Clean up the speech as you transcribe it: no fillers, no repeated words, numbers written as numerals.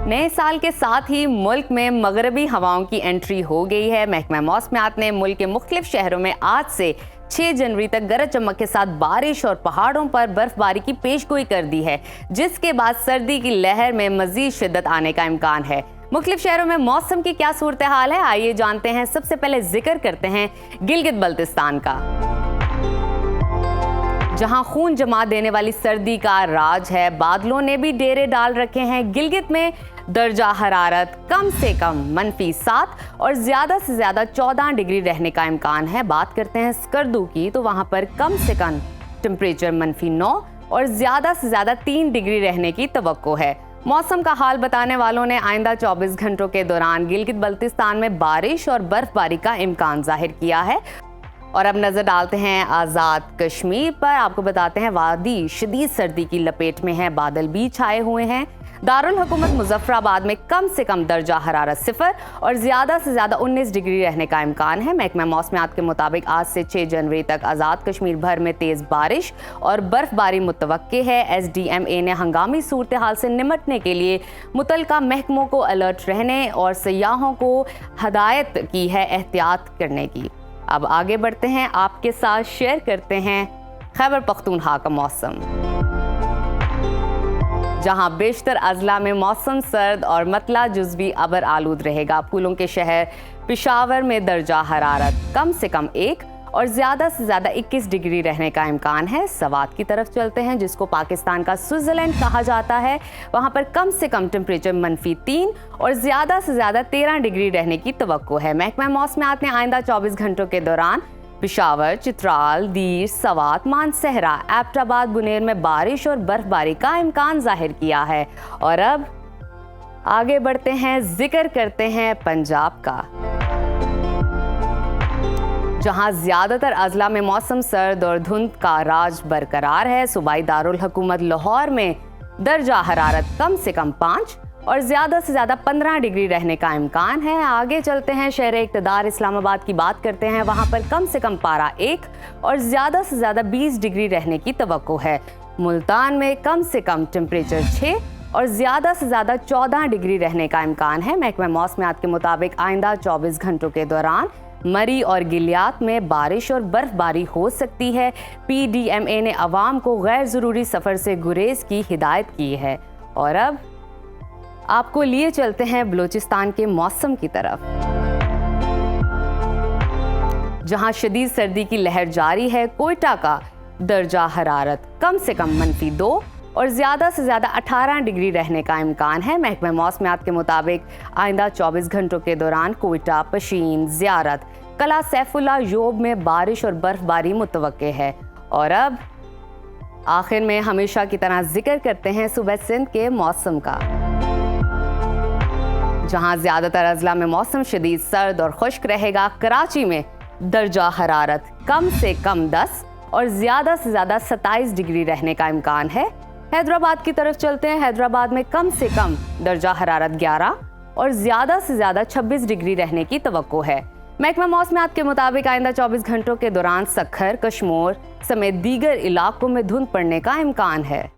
नए साल के साथ ही मुल्क में मगरबी हवाओं की एंट्री हो गई है। महकमा मौसमियात ने मुल्क के मुख्तलिफ शहरों में आज से 6 जनवरी तक गरज चमक के साथ बारिश और पहाड़ों पर बर्फबारी की पेशगोई कर दी है, जिसके बाद सर्दी की लहर में मजीद शिद्दत आने का इम्कान है। मुख्तलिफ शहरों में मौसम की क्या सूरत हाल है, आइए जानते हैं। सबसे पहले जिक्र करते हैं गिलगित बल्तिस्तान का, जहां खून जमा देने वाली सर्दी का राज है। बादलों ने भी डेरे डाल रखे हैं। गिलगित में दर्जा हरारत कम से कम -7 और ज्यादा से ज्यादा 14 डिग्री रहने का इम्कान है। बात करते हैं स्कर्दू की, तो वहां पर कम से कम टेम्परेचर -9 और ज्यादा से ज्यादा 3 डिग्री रहने की तवक्को है। मौसम का हाल बताने वालों ने आइंदा 24 घंटों के दौरान गिलगित बल्तिस्तान में बारिश और बर्फबारी का इम्कान जाहिर किया है। और अब नजर डालते हैं आज़ाद कश्मीर पर। आपको बताते हैं वादी शदीद सर्दी की लपेट में है, बादल भी छाए हुए हैं। दारुल हुकूमत मुजफ्फराबाद में कम से कम दर्जा हरारत 0 और ज्यादा से ज्यादा 19 डिग्री रहने का इम्कान है। महकमा मौसमियात के मुताबिक आज से 6 जनवरी तक आज़ाद कश्मीर भर में तेज बारिश और बर्फबारी मुतवक्के है। SDMA ने हंगामी सूरत हाल से निपटने के लिए मुतलका महकमों को अलर्ट रहने और सयाहों को हदायत की है एहतियात करने की। अब आगे बढ़ते हैं, आपके साथ शेयर करते हैं खैबर पख्तूनख्वा का मौसम, जहां बेशतर अजला में मौसम सर्द और मतला जुज़वी अबर आलूद रहेगा। फूलों के शहर पेशावर में दर्जा हरारत कम से कम 1 और ज़्यादा से ज़्यादा 21 डिग्री रहने का इम्कान है। सवात की तरफ चलते हैं, जिसको पाकिस्तान का स्विट्ज़रलैंड कहा जाता है। वहाँ पर कम से कम टेम्परेचर -3 और ज़्यादा से ज़्यादा 13 डिग्री रहने की तवक्को है। महकमा मौसमियात ने आइंदा 24 घंटों के दौरान पेशावर, चित्राल, दीर, सवात, मानसहरा, एबटाबाद, बुनेर में बारिश और बर्फबारी का इम्कान जाहिर किया है। और अब आगे बढ़ते हैं, जिक्र करते हैं पंजाब का, जहां ज्यादातर अजला में मौसम सर्द और धुंध का राज बरकरार है। सूबाई दारुल हुकूमत लाहौर में दर्जा हरारत कम से कम 5 और ज्यादा से ज्यादा 15 डिग्री रहने का इम्कान है। आगे चलते हैं, शहर इक़्तिदार इस्लामाबाद की बात करते हैं। वहां पर कम से कम पारा 1 और ज्यादा से ज्यादा 20 डिग्री रहने की तवक्को है। मुल्तान में कम से कम टेम्परेचर 6 और ज्यादा से ज्यादा 14 डिग्री रहने का इम्कान है। महकमा मौसमियात के मुताबिक आइंदा 24 घंटों के दौरान मरी और गिलियात में बारिश और बर्फबारी हो सकती है। PDMA ने अवाम को गैर ज़रूरी सफ़र से गुरेज की हिदायत की है। और अब आपको लिए चलते हैं बलूचिस्तान के मौसम की तरफ, जहां शदीद सर्दी की लहर जारी है। कोयटा का दर्जा हरारत कम से कम -2 और ज़्यादा से ज़्यादा 18 डिग्री रहने का इम्कान है। महकमा मौसमियात के मुताबिक आइंदा 24 घंटों के दौरान कोयटा, पशीन, ज़ियारत, कला सैफुल्ला, योब में बारिश और बर्फबारी मुतवक्के है। और अब आखिर में हमेशा की तरह जिक्र करते हैं सूबे सिंध के मौसम का, जहां ज़्यादातर अजला में मौसम शदीद सर्द और खुश्क रहेगा। कराची में दर्जा हरारत कम से कम 10 और ज़्यादा से ज़्यादा 27 डिग्री रहने का इम्कान है। हैदराबाद की तरफ चलते हैं। हैदराबाद में कम से कम दर्जा हरारत 11 और ज़्यादा से ज़्यादा 26 डिग्री रहने की तवक्को है। महकमा मौसमियात के मुताबिक आइंदा 24 घंटों के दौरान सखर, कश्मीर समेत दीगर इलाकों में धुंध पड़ने का इम्कान है।